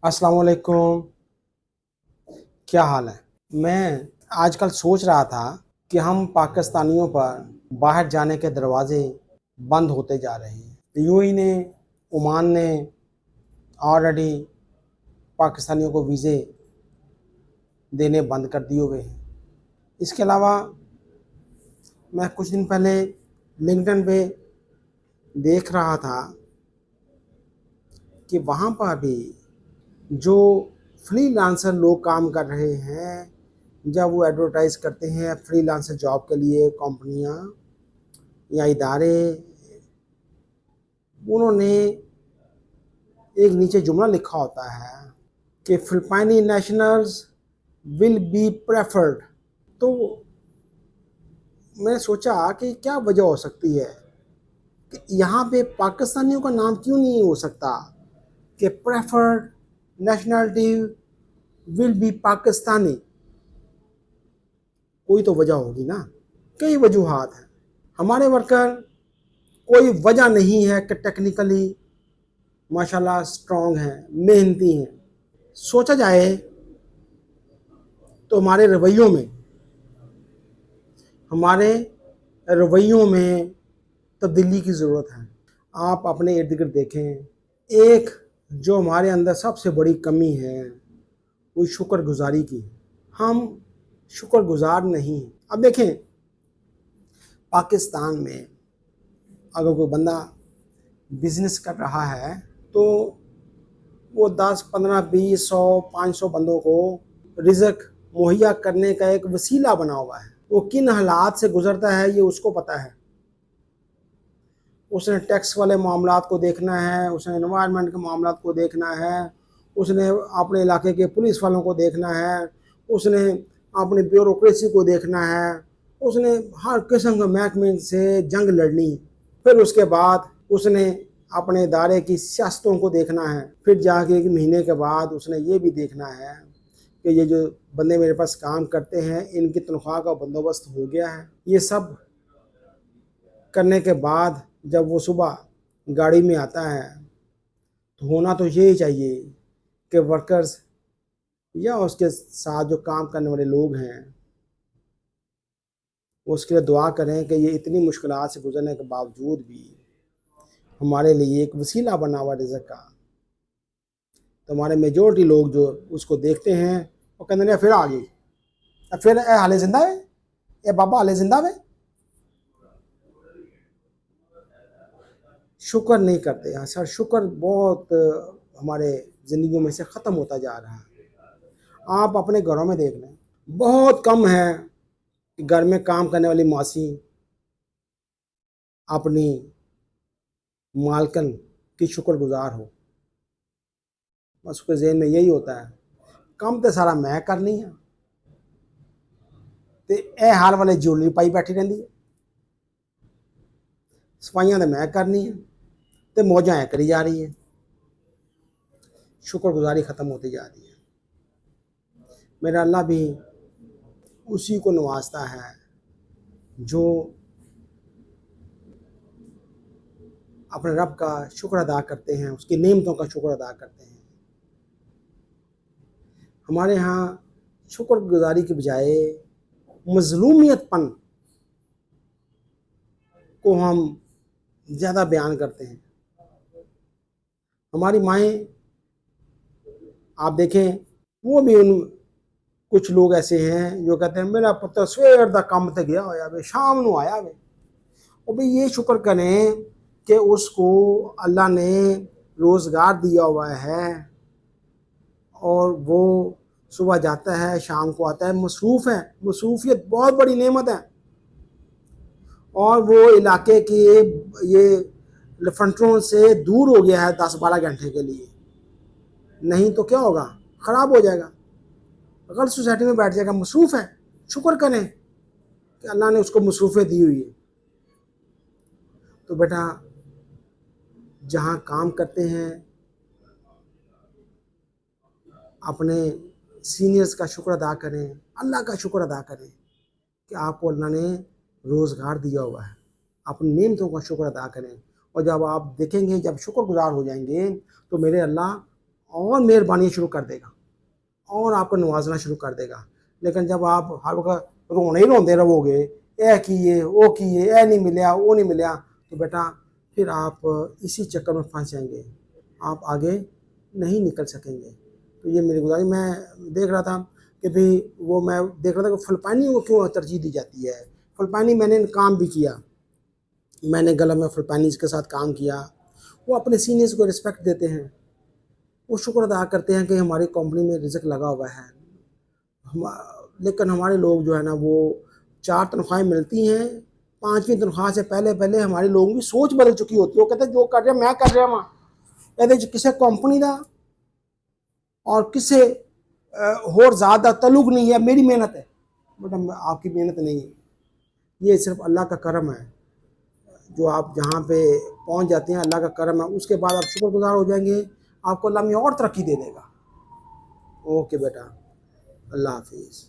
अस्सलाम वालेकुम। क्या हाल है? मैं आजकल सोच रहा था कि हम पाकिस्तानियों पर बाहर जाने के दरवाजे बंद होते जा रहे हैं। यूएई ने, ओमान ने ऑलरेडी पाकिस्तानियों को वीज़े देने बंद कर दिए हुए हैं। इसके अलावा मैं कुछ दिन पहले लिंक्डइन पे देख रहा था कि वहाँ पर भी जो फ्रीलांसर लोग काम कर रहे हैं, जब वो एडवर्टाइज़ करते हैं फ्रीलांसर जॉब के लिए कंपनियां या इदारे, उन्होंने एक नीचे जुमला लिखा होता है कि फिलिपाइनी नेशनल्स विल बी प्रेफर्ड। तो मैं सोचा कि क्या वजह हो सकती है कि यहाँ पे पाकिस्तानियों का नाम क्यों नहीं हो सकता कि preferred nationality will be Pakistani. कोई तो वजह होगी ना। कई वजूहात हैं। हमारे वर्कर कोई वजह नहीं है कि टेक्निकली माशाल्लाह स्ट्रांग हैं, मेहनती हैं। सोचा जाए तो हमारे रवैयों में तब्दीली की ज़रूरत है। आप अपने इर्द गिर्द देखें, एक जो हमारे अंदर सबसे बड़ी कमी है वो शुक्रगुजारी की है। हम शुक्रगुजार नहीं हैं। अब देखें, पाकिस्तान में अगर कोई बंदा बिज़नेस कर रहा है तो वो 10, 15, 20, 100, 500 बंदों को रिज़्क मुहैया करने का एक वसीला बना हुआ है। वो किन हालात से गुज़रता है ये उसको पता है। उसने टैक्स वाले मामलात को देखना है, उसने एनवायरनमेंट के मामलात को देखना है, उसने अपने इलाके के पुलिस वालों को देखना है, उसने अपनी ब्यूरोक्रेसी को देखना है, उसने हर किस्म के महकमे से जंग लड़नी। फिर उसके बाद उसने अपने इदारे की सियासतों को देखना है। फिर जाके एक महीने के बाद उसने ये भी देखना है कि ये जो बंदे मेरे पास काम करते हैं इनकी तनख्वाह का बंदोबस्त हो गया है। ये सब करने के बाद जब वो सुबह गाड़ी में आता है तो होना तो यही चाहिए कि वर्कर्स या उसके साथ जो काम करने वाले लोग हैं वो उसके लिए दुआ करें कि ये इतनी मुश्किलात से गुजरने के बावजूद भी हमारे लिए एक वसीला बना हुआ रिज़्क का। तो हमारे मेजॉरिटी लोग जो उसको देखते हैं वो कहते हैं फिर आ गई, फिर ए हाले जिंदा है, ए बाबा हाले जिंदा है। शुक्र नहीं करते हैं सर। शुक्र बहुत हमारे ज़िंदगियों में से ख़त्म होता जा रहा है। आप अपने घरों में देख लें, बहुत कम है कि घर में काम करने वाली मासी अपनी मालकन की शुक्रगुजार हो। बस उसके जहन में यही होता है काम तो सारा मैं करनी है, तो यह हाल वाले ज्वेलरी पाई बैठी रही है, सफाइयाँ तो मैं करनी है, तो मौजा है करी जा रही है। शुक्रगुजारी ख़त्म होती जा रही है। मेरा अल्लाह भी उसी को नवाजता है जो अपने रब का शुक्र अदा करते हैं, उसकी नेमतों का शुक्र अदा करते हैं। हमारे यहाँ शुक्रगुजारी के बजाय मज़लूमियतपन को हम ज़्यादा बयान करते हैं। हमारी माएँ आप देखें, वो भी उन कुछ लोग ऐसे हैं जो कहते हैं मेरा पुत्र सवेर दा काम ते गया होया वे, शाम नू आया वे। और भाई ये शुक्र करें कि उसको अल्लाह ने रोज़गार दिया हुआ है और वो सुबह जाता है शाम को आता है। मसरूफ़ है, मसरूफियत बहुत बड़ी नेमत है। और वो इलाके की ये लफंटरों से दूर हो गया है 10-12 घंटे के लिए। नहीं तो क्या होगा, ख़राब हो जाएगा, गलत सोसाइटी में बैठ जाएगा। मसरूफ़ है, शुक्र करें कि अल्लाह ने उसको मसरूफ़ें दी हुई है। तो बेटा जहाँ काम करते हैं अपने सीनियर्स का शुक्र अदा करें, अल्लाह का शुक्र अदा करें कि आपको अल्लाह ने रोज़गार दिया हुआ है। अपनी नेमतों का शुक्र अदा करें। और जब आप देखेंगे, जब शुक्रगुजार हो जाएंगे तो मेरे अल्लाह اور مہربانی شروع کر دے گا اور آپ کو نوازنا شروع کر دے گا. لیکن جب آپ ہر وقت رونے ہی روندے رہو گے, اے کیے وہ کیے, اے نہیں ملیا وہ نہیں ملیا, تو بیٹا پھر آپ اسی چکر میں پھنس جائیں گے, آپ آگے نہیں نکل سکیں گے. تو یہ میری گزارش. میں دیکھ رہا تھا کہ بھئی وہ میں دیکھ رہا تھا کہ فلپائنیوں کو کیوں ترجیح دی جاتی ہے. فلپائنی میں نے کام بھی کیا, میں نے گلہ میں فلپائنیز کے ساتھ کام کیا. وہ اپنے سینئرز کو رسپیکٹ دیتے ہیں, وہ شکر ادا کرتے ہیں کہ ہماری کمپنی میں رزق لگا ہوا ہے. لیکن ہمارے لوگ جو ہے نا وہ 4 تنخواہیں ملتی ہیں, 5ویں تنخواہ سے پہلے ہمارے لوگوں کی سوچ بدل چکی ہوتی ہے. وہ کہتے ہیں جو کر رہے میں کر رہا ہوں, یہ کسی کمپنی کا اور کسے اور زیادہ تعلق نہیں ہے, میری محنت ہے. بٹ آپ کی محنت نہیں ہے, یہ صرف اللہ کا کرم ہے. جو آپ جہاں پہ پہنچ جاتے ہیں اللہ کا کرم ہے, اس کے بعد آپ شکر گزار ہو جائیں گے, آپ کو اللہ میں اور ترقی دے دے گا. اوکے بیٹا, اللہ حافظ.